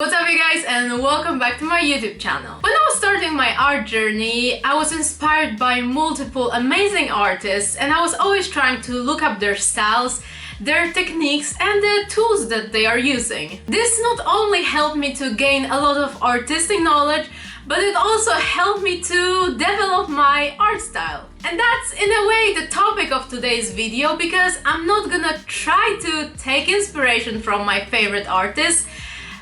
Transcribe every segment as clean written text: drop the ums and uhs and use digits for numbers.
What's up you guys and welcome back to my YouTube channel. When I was starting my art journey, I was inspired by multiple amazing artists and I was always trying to look up their styles, their techniques and the tools that they are using. This not only helped me to gain a lot of artistic knowledge, but it also helped me to develop my art style. And that's in a way the topic of today's video, because I'm not gonna try to take inspiration from my favorite artists,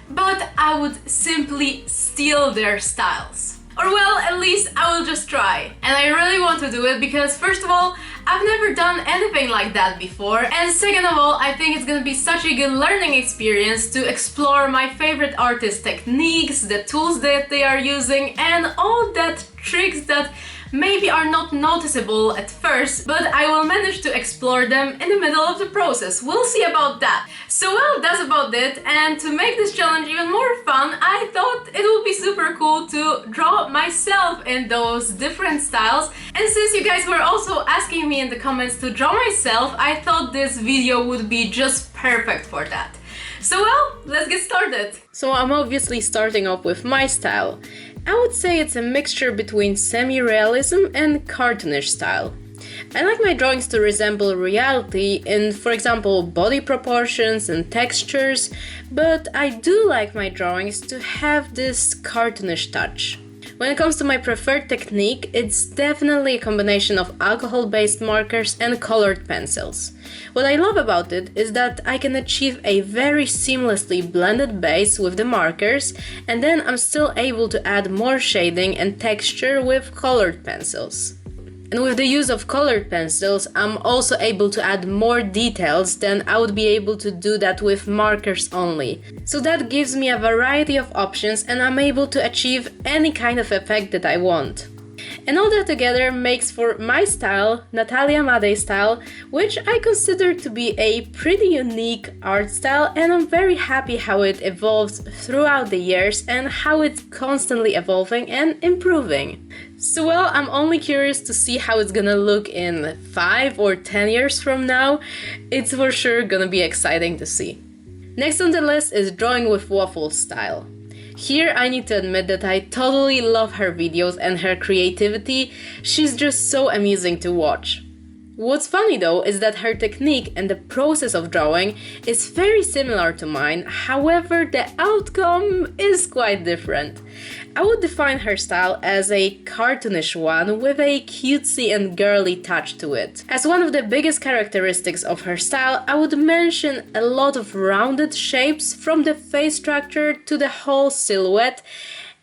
but I would simply steal their styles. Or well, at least I will just try. And I really want to do it because first of all, I've never done anything like that before, and second of all, I think it's gonna be such a good learning experience to explore my favorite artists' techniques, the tools that they are using, and all that tricks that maybe are not noticeable at first, but I will manage to explore them in the middle of the process. We'll see about that. So well, that's about it, and to make this challenge even more fun, I thought it would be super cool to draw myself in those different styles. And since you guys were also asking me in the comments to draw myself, I thought this video would be just perfect for that. So well, let's get started. So I'm obviously starting off with my style. I would say it's a mixture between semi-realism and cartoonish style. I like my drawings to resemble reality in, for example, body proportions and textures, but I do like my drawings to have this cartoonish touch. When it comes to my preferred technique, it's definitely a combination of alcohol-based markers and colored pencils. What I love about it is that I can achieve a very seamlessly blended base with the markers, and then I'm still able to add more shading and texture with colored pencils. And with the use of colored pencils, I'm also able to add more details than I would be able to do that with markers only. So that gives me a variety of options and I'm able to achieve any kind of effect that I want. And all that together makes for my style, Natalia style, which I consider to be a pretty unique art style, and I'm very happy how it evolves throughout the years and how it's constantly evolving and improving. So well, I'm only curious to see how it's gonna look in 5 or 10 years from now. It's for sure gonna be exciting to see. Next on the list is drawing with Waffle Style. Here I need to admit that I totally love her videos and her creativity. She's just so amusing to watch. What's funny though is that her technique and the process of drawing is very similar to mine, however the outcome is quite different. I would define her style as a cartoonish one with a cutesy and girly touch to it. As one of the biggest characteristics of her style, I would mention a lot of rounded shapes from the face structure to the whole silhouette.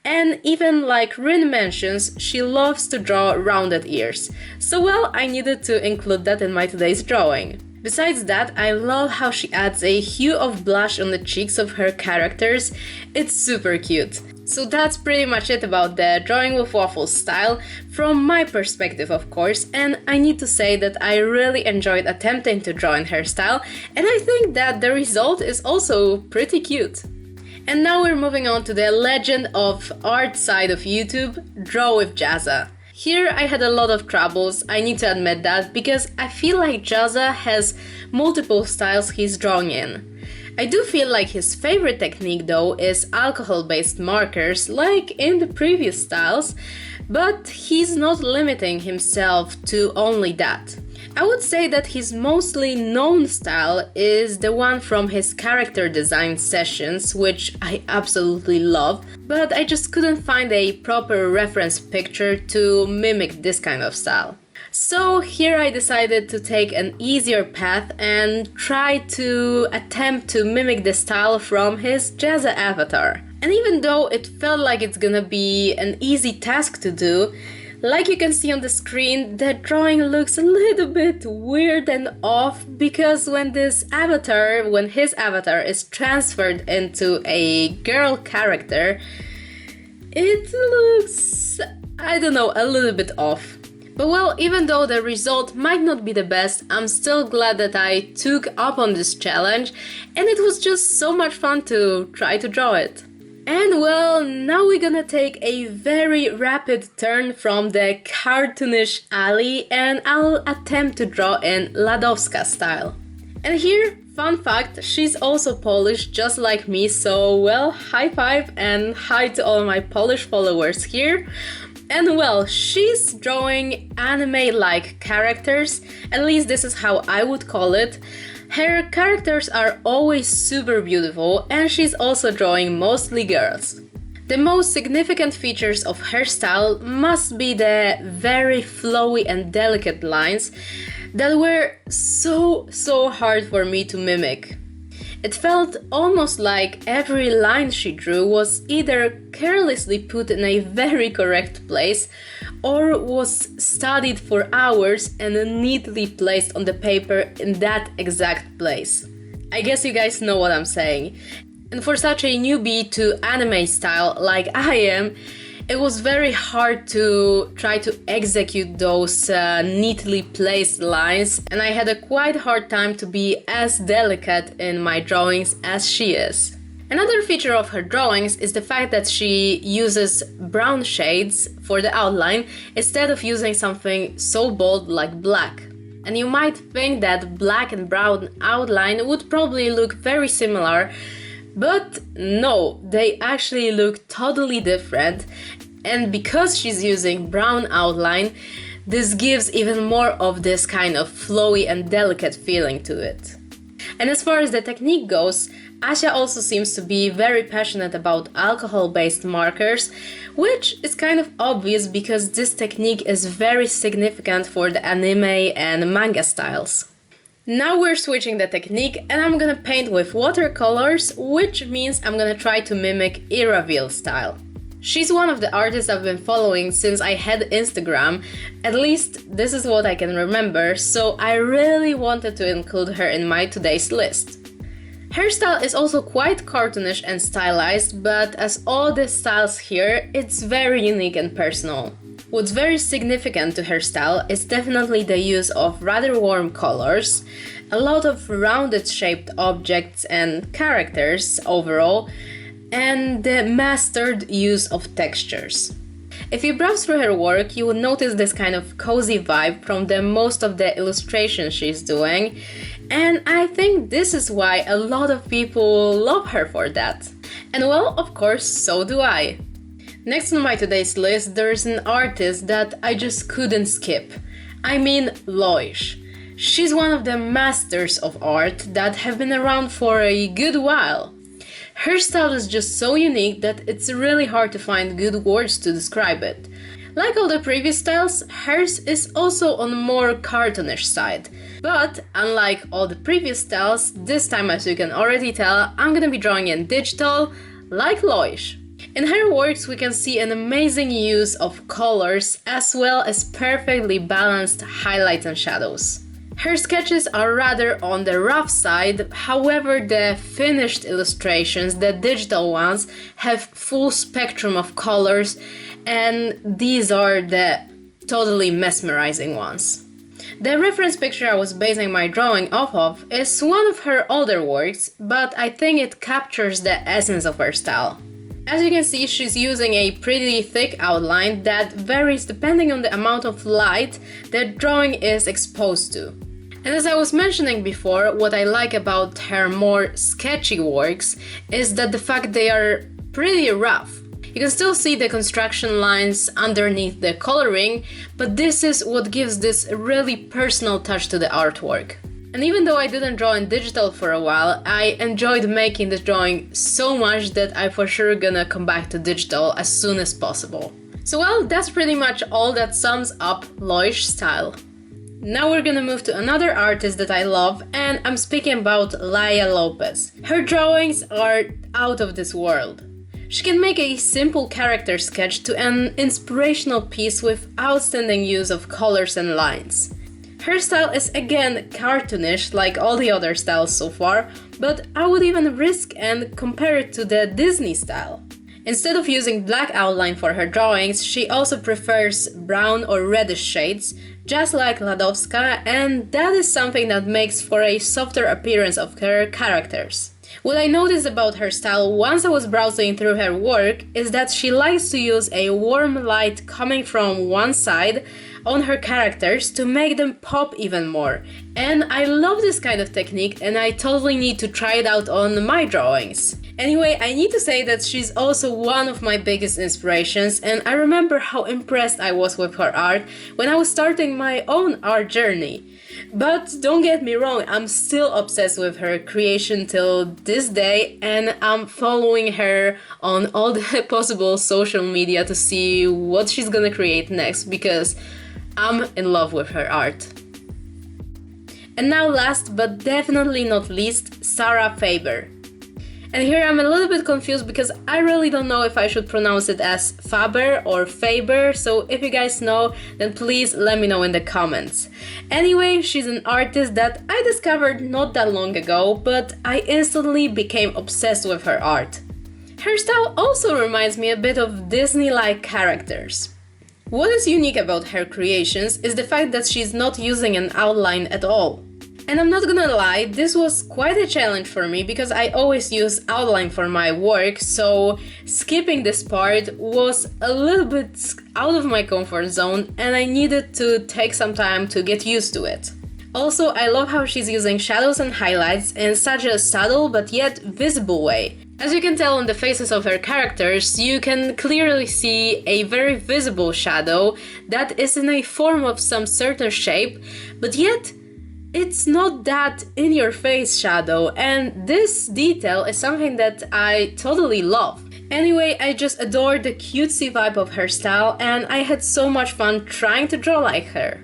And even like Rin mentions, she loves to draw rounded ears. So well, I needed to include that in my today's drawing. Besides that, I love how she adds a hue of blush on the cheeks of her characters. It's super cute. So that's pretty much it about the drawing with Waffle style, from my perspective of course, and I need to say that I really enjoyed attempting to draw in her style, and I think that the result is also pretty cute. And now we're moving on to the legend of art side of YouTube, Draw with Jazza. Here I had a lot of troubles, I need to admit that, because I feel like Jazza has multiple styles he's drawing in. I do feel like his favorite technique though is alcohol-based markers, like in the previous styles, but he's not limiting himself to only that. I would say that his mostly known style is the one from his character design sessions, which I absolutely love, but I just couldn't find a proper reference picture to mimic this kind of style. So here I decided to take an easier path and try to attempt to mimic the style from his Jazza avatar. And even though it felt like it's gonna be an easy task to do, like you can see on the screen, the drawing looks a little bit weird and off, because when his avatar is transferred into a girl character, it looks, I don't know, a little bit off. But well, even though the result might not be the best, I'm still glad that I took up on this challenge, and it was just so much fun to try to draw it. And well, now we're gonna take a very rapid turn from the cartoonish alley and I'll attempt to draw in Ladakh Style. And here, Fun fact, she's also Polish just like me, so well, high five and hi to all my Polish followers here. And well, she's drawing anime-like characters, at least this is how I would call it. Her characters are always super beautiful, and she's also drawing mostly girls. The most significant features of her style must be the very flowy and delicate lines that were so hard for me to mimic. It felt almost like every line she drew was either carelessly put in a very correct place or was studied for hours and neatly placed on the paper in that exact place. I guess you guys know what I'm saying. And for such a newbie to anime style like I am, it was very hard to try to execute those neatly placed lines, and I had a quite hard time to be as delicate in my drawings as she is. Another feature of her drawings is the fact that she uses brown shades for the outline instead of using something so bold like black. And you might think that black and brown outline would probably look very similar, but no, they actually look totally different, and because she's using brown outline, this gives even more of this kind of flowy and delicate feeling to it. And as far as the technique goes, Asia also seems to be very passionate about alcohol-based markers, which is kind of obvious because this technique is very significant for the anime and manga styles. Now we're switching the technique and I'm gonna paint with watercolors, which means I'm gonna try to mimic Arival Style. She's one of the artists I've been following since I had Instagram, at least this is what I can remember, so I really wanted to include her in my today's list. Her style is also quite cartoonish and stylized, but as all the styles here, it's very unique and personal. What's very significant to her style is definitely the use of rather warm colors, a lot of rounded shaped objects and characters overall, and the mastered use of textures. If you browse through her work, you will notice this kind of cozy vibe from most of the illustrations she's doing, and I think this is why a lot of people love her for that. And well, of course, so do I. Next on my today's list, there's an artist that I just couldn't skip. I mean Lois. She's one of the masters of art that have been around for a good while. Her style is just so unique that it's really hard to find good words to describe it. Like all the previous styles, hers is also on the more cartoonish side. But unlike all the previous styles, this time, as you can already tell, I'm gonna be drawing in digital, like Lois. In her works we can see an amazing use of colors as well as perfectly balanced highlights and shadows. Her sketches are rather on the rough side, however the finished illustrations, the digital ones, have full spectrum of colors, and these are the totally mesmerizing ones. The reference picture I was basing my drawing off of is one of her older works, but I think it captures the essence of her style. As you can see, she's using a pretty thick outline that varies depending on the amount of light the drawing is exposed to. And as I was mentioning before, what I like about her more sketchy works is that the fact they are pretty rough. You can still see the construction lines underneath the coloring, but this is what gives this really personal touch to the artwork. And even though I didn't draw in digital for a while, I enjoyed making this drawing so much that I'm for sure gonna come back to digital as soon as possible. So well, that's pretty much all that sums up Lois Style. Now we're gonna move to another artist that I love, and I'm speaking about Lia Lopez. Her drawings are out of this world. She can make a simple character sketch to an inspirational piece with outstanding use of colors and lines. Her style is again cartoonish like all the other styles so far, but I would even risk and compare it to the Disney style. Instead of using black outline for her drawings, she also prefers brown or reddish shades, just like Ladakh, and that is something that makes for a softer appearance of her characters. What I noticed about her style once I was browsing through her work is that she likes to use a warm light coming from one side, on her characters to make them pop even more. And I love this kind of technique and I totally need to try it out on my drawings. Anyway, I need to say that she's also one of my biggest inspirations, and I remember how impressed I was with her art when I was starting my own art journey. But don't get me wrong, I'm still obsessed with her creation till this day, and I'm following her on all the possible social media to see what she's gonna create next, because I'm in love with her art. And now last but definitely not least, Sarah Faber. And here I'm a little bit confused because I really don't know if I should pronounce it as Faber or Faber, so if you guys know, then please let me know in the comments. Anyway, she's an artist that I discovered not that long ago, but I instantly became obsessed with her art. Her style also reminds me a bit of Disney-like characters. What is unique about her creations is the fact that she's not using an outline at all. And I'm not gonna lie, this was quite a challenge for me because I always use outline for my work, so skipping this part was a little bit out of my comfort zone and I needed to take some time to get used to it. Also, I love how she's using shadows and highlights in such a subtle but yet visible way. As you can tell on the faces of her characters, you can clearly see a very visible shadow that is in a form of some certain shape, but yet it's not that in-your-face shadow, and this detail is something that I totally love. Anyway, I just adore the cutesy vibe of her style and I had so much fun trying to draw like her.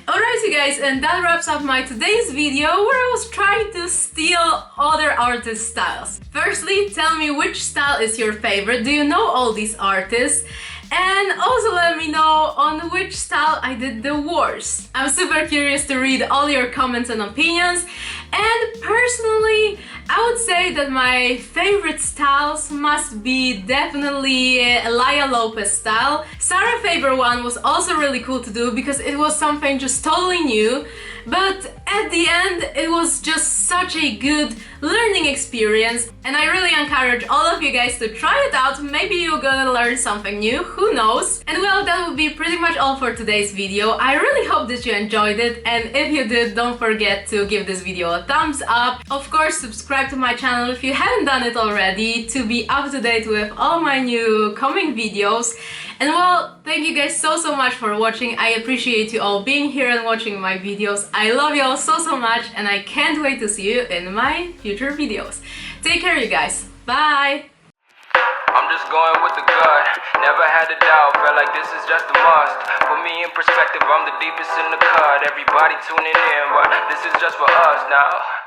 Alright you guys, and that wraps up my today's video where I was trying to steal other artists' styles. Firstly, tell me which style is your favorite, do you know all these artists? And also let me know on which style I did the worst. I'm super curious to read all your comments and opinions, and personally I would say that my favorite styles must be definitely Lia Lopez style. Sarah Faber one was also really cool to do because it was something just totally new, but at the end it was just such a good learning experience and I really encourage all of you guys to try it out. Maybe you're gonna learn something new, who knows? And well, that would be pretty much all for today's video. I really hope that you enjoyed it, and if you did, don't forget to give this video a thumbs up. Of course, subscribe to my channel if you haven't done it already to be up to date with all my new coming videos. And well, thank you guys so much for watching. I appreciate you all being here and watching my videos. I love you all so much and I can't wait to see you in my future videos. Take care you guys. Bye! I'm just going with the gut, never had a doubt, felt like this is just a must. Put me in perspective, I'm the deepest in the cut. Everybody tuning in, but this is just for us now.